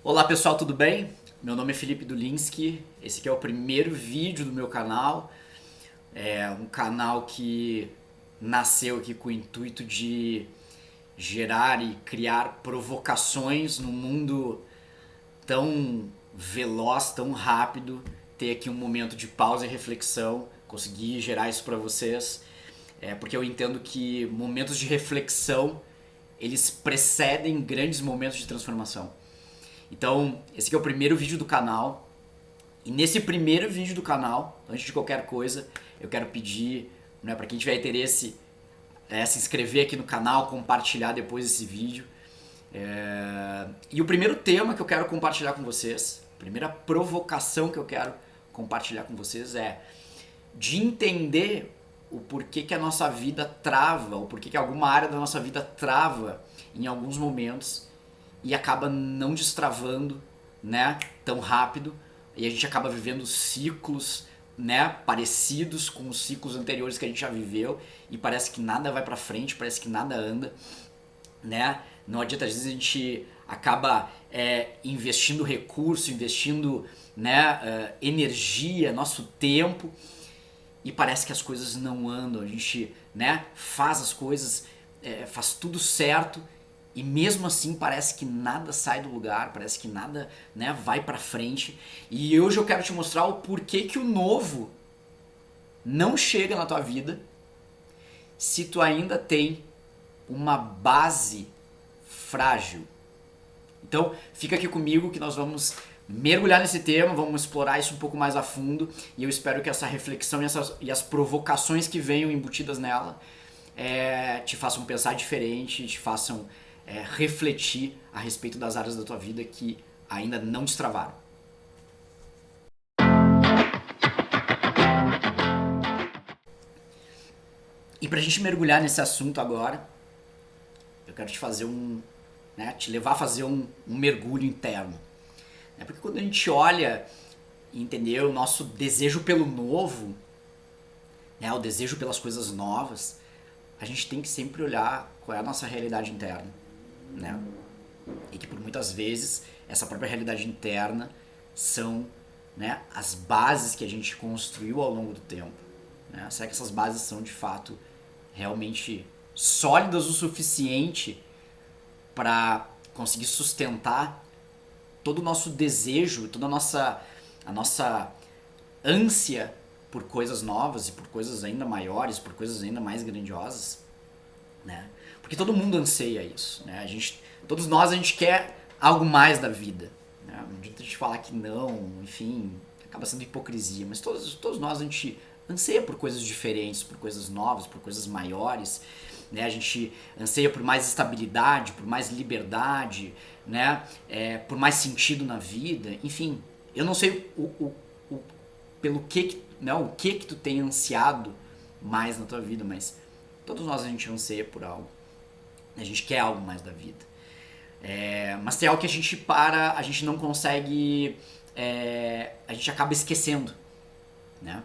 Olá pessoal, tudo bem? Meu nome é Felipe Dulinski, esse aqui é o primeiro vídeo do meu canal. É um canal que nasceu aqui com o intuito de gerar e criar provocações no mundo tão veloz, tão rápido, ter aqui um momento de pausa e reflexão, conseguir gerar isso para vocês, porque eu entendo que momentos de reflexão eles precedem grandes momentos de transformação. Então, esse aqui é o primeiro vídeo do canal. E nesse primeiro vídeo do canal, antes de qualquer coisa, eu quero pedir, né, para quem tiver interesse, se inscrever aqui no canal, compartilhar depois esse vídeo. E o primeiro tema que eu quero compartilhar com vocês, a primeira provocação que eu quero compartilhar com vocês é de entender o porquê que a nossa vida trava, o porquê que alguma área da nossa vida trava em alguns momentos e acaba não destravando, né, tão rápido, e a gente acaba vivendo ciclos, né, parecidos com os ciclos anteriores que a gente já viveu, e parece que nada vai pra frente, parece que nada anda, né? Não adianta, às vezes a gente acaba investindo recurso, investindo, né, energia, nosso tempo, e parece que as coisas não andam. A gente, né, faz as coisas, faz tudo certo, e mesmo assim parece que nada sai do lugar, parece que nada, né, vai pra frente. E hoje eu quero te mostrar o porquê que o novo não chega na tua vida se tu ainda tem uma base frágil. Então fica aqui comigo que nós vamos mergulhar nesse tema, vamos explorar isso um pouco mais a fundo, e eu espero que essa reflexão e as provocações que venham embutidas nela te façam pensar diferente, te façam refletir a respeito das áreas da tua vida que ainda não destravaram. E pra gente mergulhar nesse assunto agora, eu quero te fazer te levar a fazer um mergulho interno. Porque quando a gente olha e entender o nosso desejo pelo novo, né, o desejo pelas coisas novas, a gente tem que sempre olhar qual é a nossa realidade interna, né? E que por muitas vezes essa própria realidade interna são, né, as bases que a gente construiu ao longo do tempo, né? Será que essas bases são de fato realmente sólidas o suficiente para conseguir sustentar todo o nosso desejo, toda a nossa ânsia por coisas novas e por coisas ainda maiores, por coisas ainda mais grandiosas, né? Porque todo mundo anseia isso, né? Todos nós a gente quer algo mais da vida, né? Não adianta a gente falar que não, enfim, acaba sendo hipocrisia, mas todos nós a gente anseia por coisas diferentes, por coisas novas, por coisas maiores, né? A gente anseia por mais estabilidade, por mais liberdade, né? Por mais sentido na vida, enfim. Eu não sei pelo que, né, o que tu tem ansiado mais na tua vida, mas todos nós a gente anseia por algo. A gente quer algo mais da vida. Mas tem algo que a gente não consegue, a gente acaba esquecendo, né?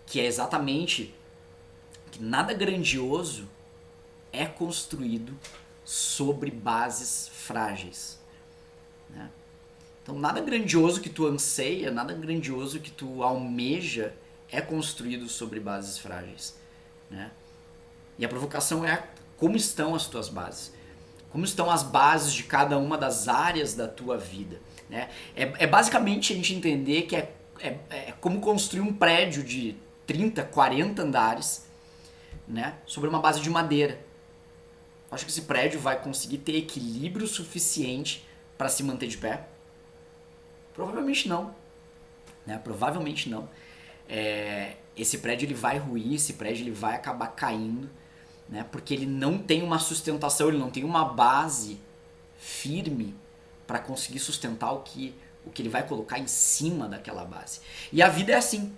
Que é exatamente que nada grandioso é construído sobre bases frágeis, né? Então nada grandioso que tu anseia, nada grandioso que tu almeja é construído sobre bases frágeis, né? E a provocação é como estão as tuas bases, como estão as bases de cada uma das áreas da tua vida, né? Basicamente a gente entender que é como construir um prédio de 30, 40 andares, né, sobre uma base de madeira. Acho que esse prédio vai conseguir ter equilíbrio suficiente para se manter de pé? Provavelmente não, né? Provavelmente não. Esse prédio ele vai ruir, esse prédio ele vai acabar caindo, né? Porque ele não tem uma sustentação, ele não tem uma base firme para conseguir sustentar o que ele vai colocar em cima daquela base. E a vida é assim,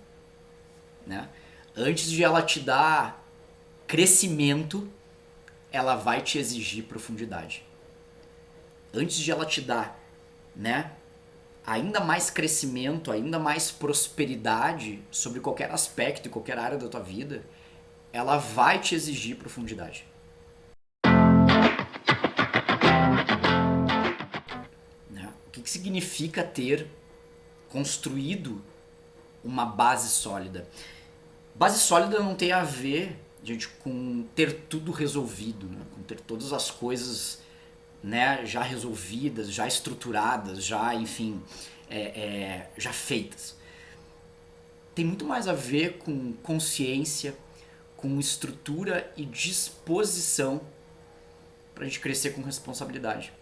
né? Antes de ela te dar crescimento, ela vai te exigir profundidade. Antes de ela te dar, né, ainda mais crescimento, ainda mais prosperidade sobre qualquer aspecto e qualquer área da tua vida, ela vai te exigir profundidade. Né? O que que significa ter construído uma base sólida? Base sólida não tem a ver, gente, com ter tudo resolvido, né? Com ter todas as coisas, né, já resolvidas, já estruturadas, já, enfim, já feitas. Tem muito mais a ver com consciência, com estrutura e disposição para a gente crescer com responsabilidade.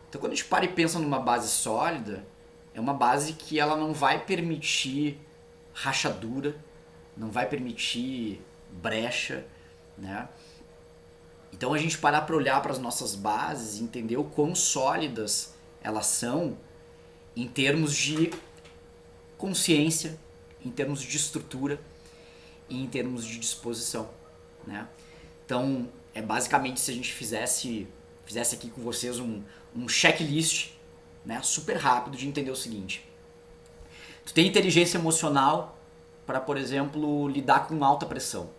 Então, quando a gente para e pensa numa base sólida, é uma base que ela não vai permitir rachadura, não vai permitir brecha, né? Então, a gente parar para olhar para as nossas bases e entender o quão sólidas elas são em termos de consciência, em termos de estrutura e em termos de disposição, né? Então, basicamente se a gente fizesse aqui com vocês um checklist, né, super rápido de entender o seguinte. Tu tem inteligência emocional para, por exemplo, lidar com alta pressão.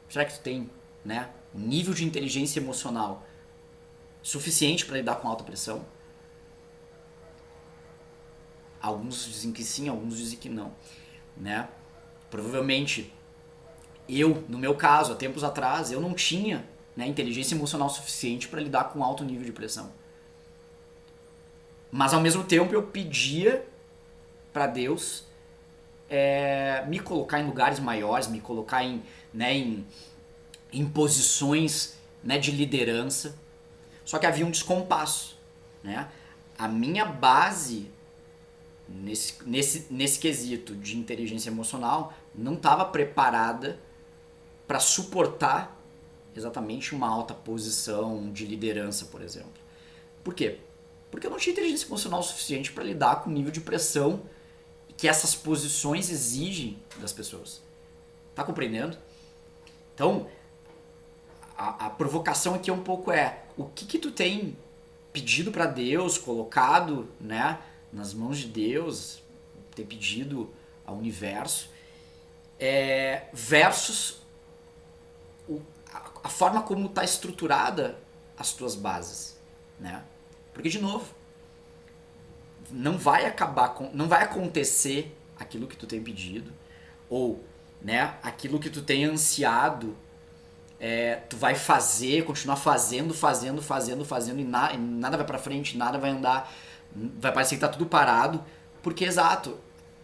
Será que tu tem, né, um nível de inteligência emocional suficiente para lidar com alta pressão? Alguns dizem que sim, alguns dizem que não, né? Provavelmente no meu caso, há tempos atrás, eu não tinha, né, inteligência emocional suficiente para lidar com alto nível de pressão. Mas ao mesmo tempo eu pedia para Deus me colocar em lugares maiores, me colocar em posições, né, de liderança. Só que havia um descompasso, né? A minha base nesse quesito de inteligência emocional não estava preparada para suportar exatamente uma alta posição de liderança, por exemplo. Por quê? Porque eu não tinha inteligência emocional suficiente para lidar com o nível de pressão que essas posições exigem das pessoas. Tá compreendendo? Então, a provocação aqui um pouco o que tu tem pedido para Deus, colocado, né, nas mãos de Deus, tem pedido ao universo, versus a forma como está estruturada as tuas bases, né? Porque, de novo, não vai acontecer aquilo que tu tem pedido, ou, né, aquilo que tu tem ansiado, tu vai continuar fazendo e nada vai pra frente, nada vai andar, vai parecer que tá tudo parado, porque, exato,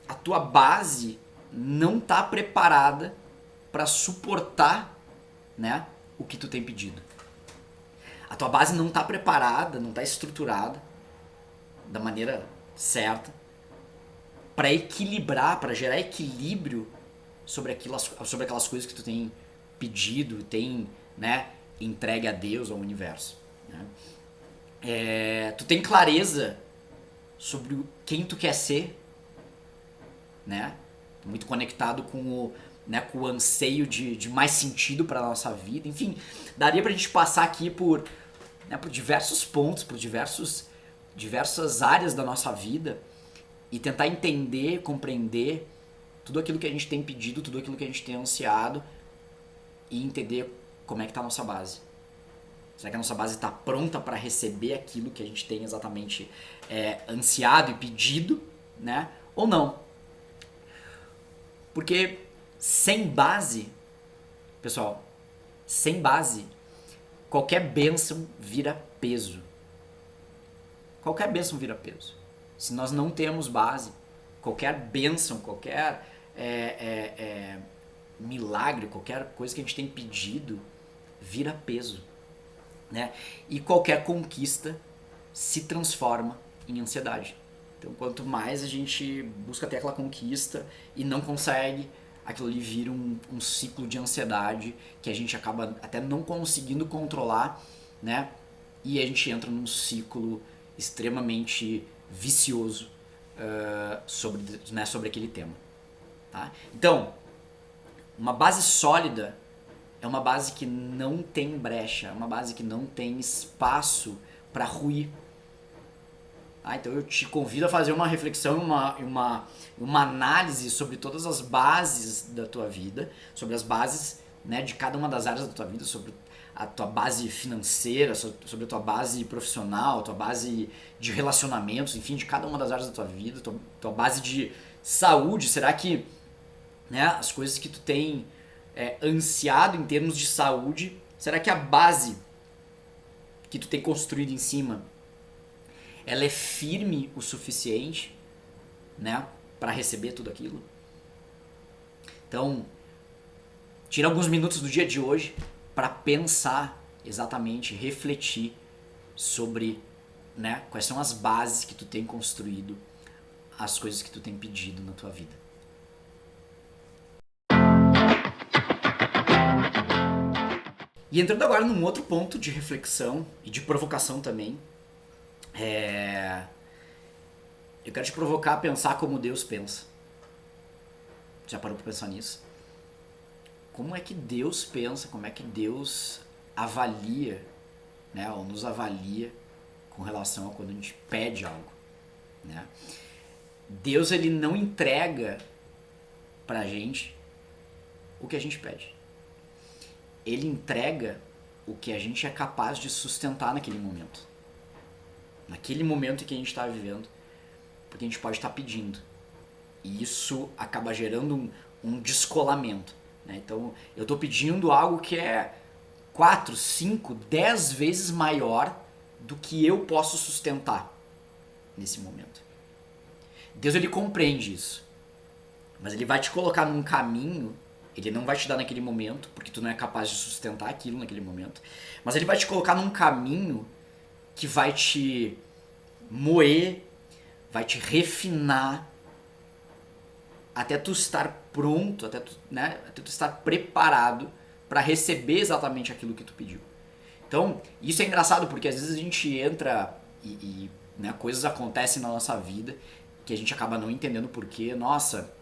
a tua base não tá preparada para suportar, né, o que tu tem pedido. A tua base não tá preparada, não tá estruturada da maneira certa para equilibrar, para gerar equilíbrio sobre aquelas coisas que tu tem pedido, tem, né, entregue a Deus, ao universo, né? Tu tem clareza sobre quem tu quer ser, né? Muito conectado com o anseio de mais sentido para a nossa vida. Enfim, daria pra gente passar aqui por diversos pontos, por diversas áreas da nossa vida e tentar entender, compreender tudo aquilo que a gente tem pedido, tudo aquilo que a gente tem ansiado e entender como é que tá a nossa base. Será que a nossa base está pronta para receber aquilo que a gente tem exatamente ansiado e pedido, né? Ou não? Porque sem base, pessoal, sem base, qualquer bênção vira peso. Qualquer bênção vira peso. Se nós não temos base, qualquer bênção, qualquer milagre, qualquer coisa que a gente tem pedido, vira peso, né? E qualquer conquista se transforma em ansiedade. Então, quanto mais a gente busca ter aquela conquista e não consegue, aquilo ali vira um ciclo de ansiedade que a gente acaba até não conseguindo controlar, né? E a gente entra num ciclo extremamente vicioso sobre aquele tema. Tá? Então, uma base sólida é uma base que não tem brecha, é uma base que não tem espaço para ruir. Tá? Então eu te convido a fazer uma reflexão, uma análise sobre todas as bases da tua vida, sobre as bases, né, de cada uma das áreas da tua vida, sobre a tua base financeira, sobre a tua base profissional, a tua base de relacionamentos, enfim, de cada uma das áreas da tua vida, tua base de saúde. Será que, né, as coisas que tu tem ansiado em termos de saúde, será que a base que tu tem construído em cima, ela é firme o suficiente, né, para receber tudo aquilo? Então, tira alguns minutos do dia de hoje para pensar exatamente, refletir sobre, né, quais são as bases que tu tem construído, as coisas que tu tem pedido na tua vida. E entrando agora num outro ponto de reflexão e de provocação também, eu quero te provocar a pensar como Deus pensa. Já parou pra pensar nisso? Como é que Deus pensa, como é que Deus avalia, né, ou nos avalia com relação a quando a gente pede algo, né? Deus, ele não entrega pra gente o que a gente pede. Ele entrega o que a gente é capaz de sustentar naquele momento. Naquele momento que a gente está vivendo, porque a gente pode estar pedindo. E isso acaba gerando um descolamento, né? Então, eu estou pedindo algo que é 4, 5, 10 vezes maior do que eu posso sustentar nesse momento. Deus, ele compreende isso. Mas ele vai te colocar num caminho, ele não vai te dar naquele momento, porque tu não é capaz de sustentar aquilo naquele momento, mas ele vai te colocar num caminho que vai te moer, vai te refinar, até tu estar pronto, até tu estar preparado para receber exatamente aquilo que tu pediu. Então, isso é engraçado, porque às vezes a gente entra e né, coisas acontecem na nossa vida que a gente acaba não entendendo porquê. Nossa,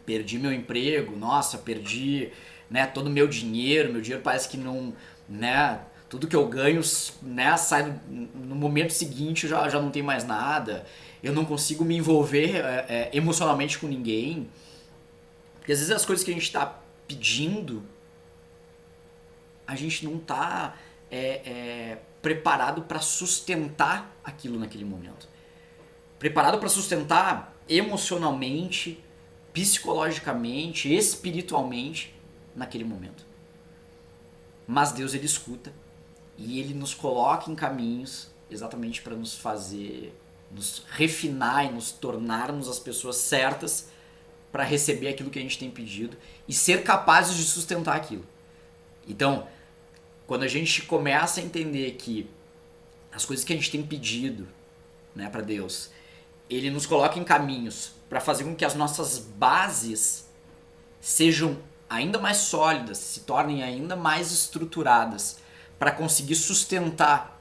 perdi meu emprego, nossa, perdi, né, todo o meu dinheiro parece que não, né, tudo que eu ganho, né, sai no momento seguinte, eu já não tenho mais nada, eu não consigo me envolver emocionalmente com ninguém, porque às vezes as coisas que a gente está pedindo, a gente não está preparado para sustentar aquilo naquele momento, preparado para sustentar emocionalmente, psicologicamente, espiritualmente naquele momento. Mas Deus, ele escuta e ele nos coloca em caminhos exatamente para nos fazer, nos refinar e nos tornarmos as pessoas certas para receber aquilo que a gente tem pedido e ser capazes de sustentar aquilo. Então, quando a gente começa a entender que as coisas que a gente tem pedido, né, para Deus, ele nos coloca em caminhos para fazer com que as nossas bases sejam ainda mais sólidas, se tornem ainda mais estruturadas, para conseguir sustentar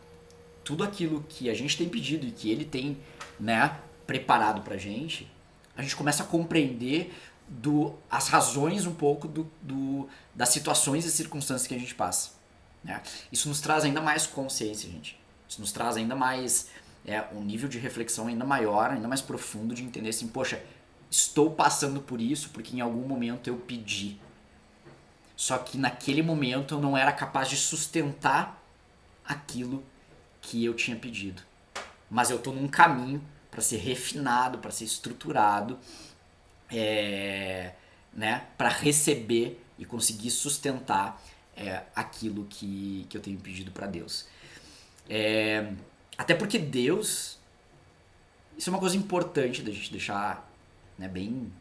tudo aquilo que a gente tem pedido e que ele tem, né, preparado pra gente, a gente começa a compreender as razões um pouco das situações e circunstâncias que a gente passa, né? Isso nos traz ainda mais consciência, gente. Isso nos traz ainda mais um nível de reflexão ainda maior, ainda mais profundo, de entender assim, poxa, estou passando por isso porque em algum momento eu pedi. Só que naquele momento eu não era capaz de sustentar aquilo que eu tinha pedido. Mas eu estou num caminho para ser refinado, para ser estruturado, né, para receber e conseguir sustentar aquilo que eu tenho pedido para Deus. Até porque Deus, isso é uma coisa importante da gente deixar, né, bem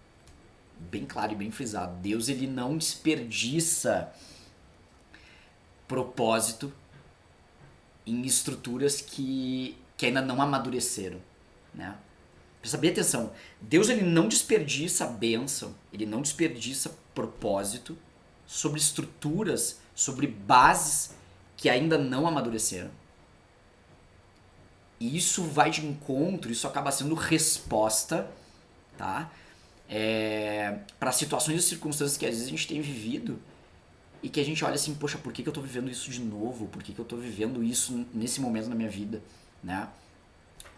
claro e bem frisado. Deus, ele não desperdiça propósito em estruturas que ainda não amadureceram, né? Presta bem atenção. Deus, ele não desperdiça bênção, ele não desperdiça propósito sobre estruturas, sobre bases que ainda não amadureceram. E isso vai de encontro, isso acaba sendo resposta, tá? Para situações e circunstâncias que às vezes a gente tem vivido e que a gente olha assim, poxa, por que eu tô vivendo isso de novo? Por que eu tô vivendo isso nesse momento na minha vida, né?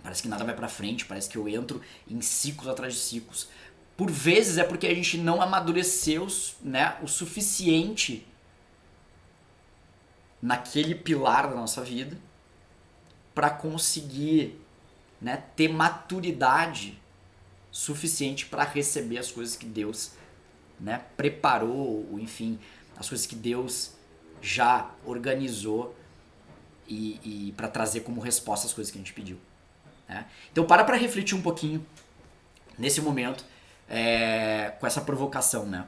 Parece que nada vai pra frente, parece que eu entro em ciclos atrás de ciclos. Por vezes é porque a gente não amadureceu, né, o suficiente naquele pilar da nossa vida para conseguir, né, ter maturidade suficiente para receber as coisas que Deus, né, preparou, ou enfim, as coisas que Deus já organizou e para trazer como resposta as coisas que a gente pediu. Né? Então para refletir um pouquinho nesse momento com essa provocação, né?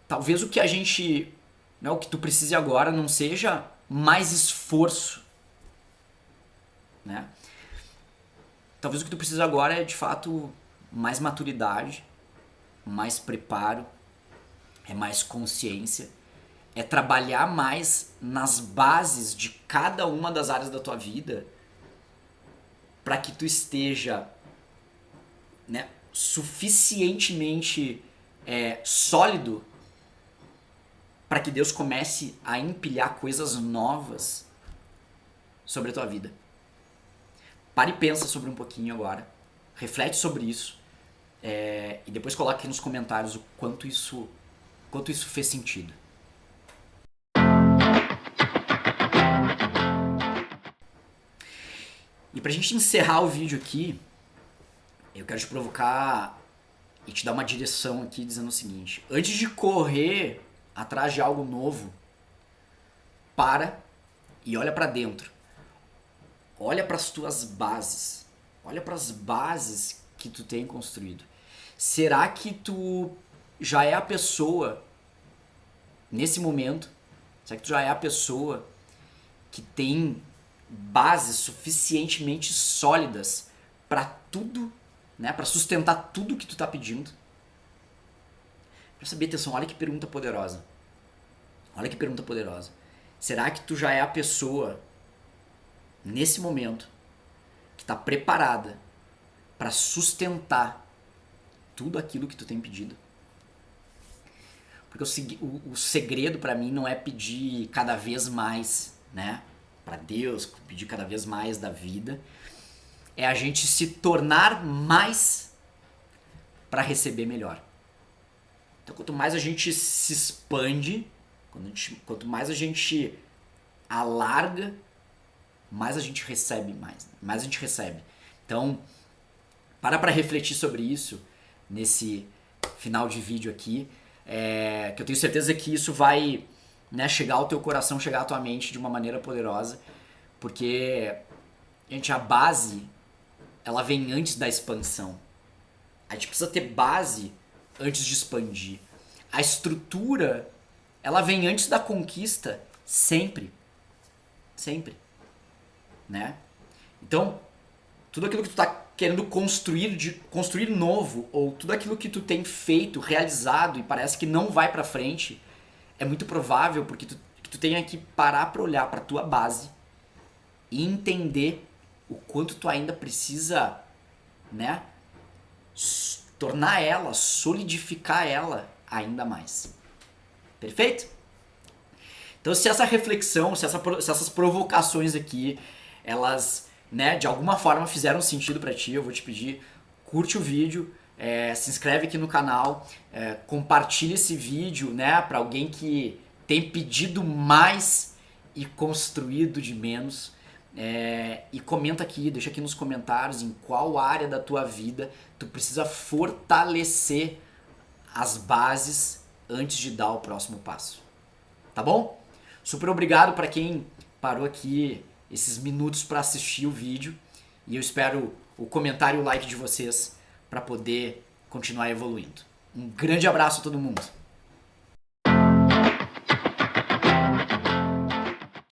Talvez o que a gente, né, o que tu precise agora não seja mais esforço, né? Talvez o que tu precisa agora é de fato mais maturidade, mais preparo, é mais consciência, é trabalhar mais nas bases de cada uma das áreas da tua vida para que tu esteja, né, suficientemente sólido para que Deus comece a empilhar coisas novas sobre a tua vida. Pare e pensa sobre um pouquinho agora, reflete sobre isso e depois coloque aqui nos comentários o quanto isso fez sentido. E pra gente encerrar o vídeo aqui, eu quero te provocar e te dar uma direção aqui dizendo o seguinte: antes de correr atrás de algo novo, para e olha pra dentro. Olha para as tuas bases. Olha para as bases que tu tem construído. Será que tu já é a pessoa nesse momento? Será que tu já é a pessoa que tem bases suficientemente sólidas para tudo, né, para sustentar tudo que tu tá pedindo? Presta bem atenção, olha que pergunta poderosa. Olha que pergunta poderosa. Será que tu já é a pessoa nesse momento que está preparada para sustentar tudo aquilo que tu tem pedido? Porque o segredo para mim não é pedir cada vez mais, né, para Deus, pedir cada vez mais da vida, é a gente se tornar mais para receber melhor. Então quanto mais a gente se expande, quanto mais a gente alarga, mais a gente recebe mais a gente recebe. Então, para refletir sobre isso nesse final de vídeo aqui, que eu tenho certeza que isso vai, né, chegar ao teu coração, chegar à tua mente de uma maneira poderosa, porque, gente, a base, ela vem antes da expansão. A gente precisa ter base antes de expandir. A estrutura, ela vem antes da conquista, sempre. Sempre. Né? Então, tudo aquilo que tu tá querendo construir novo, ou tudo aquilo que tu tem feito, realizado e parece que não vai pra frente, é muito provável porque tu tenha que parar pra olhar pra tua base e entender o quanto tu ainda precisa, né, tornar ela, solidificar ela ainda mais. Perfeito? Então, se essa reflexão, se essas provocações aqui, elas, né, de alguma forma fizeram sentido pra ti, eu vou te pedir, curte o vídeo, se inscreve aqui no canal, compartilha esse vídeo, né, pra alguém que tem pedido mais e construído de menos, e comenta aqui, deixa aqui nos comentários em qual área da tua vida tu precisa fortalecer as bases antes de dar o próximo passo. Tá bom? Super obrigado para quem parou aqui esses minutos para assistir o vídeo e eu espero o comentário e o like de vocês para poder continuar evoluindo. Um grande abraço a todo mundo.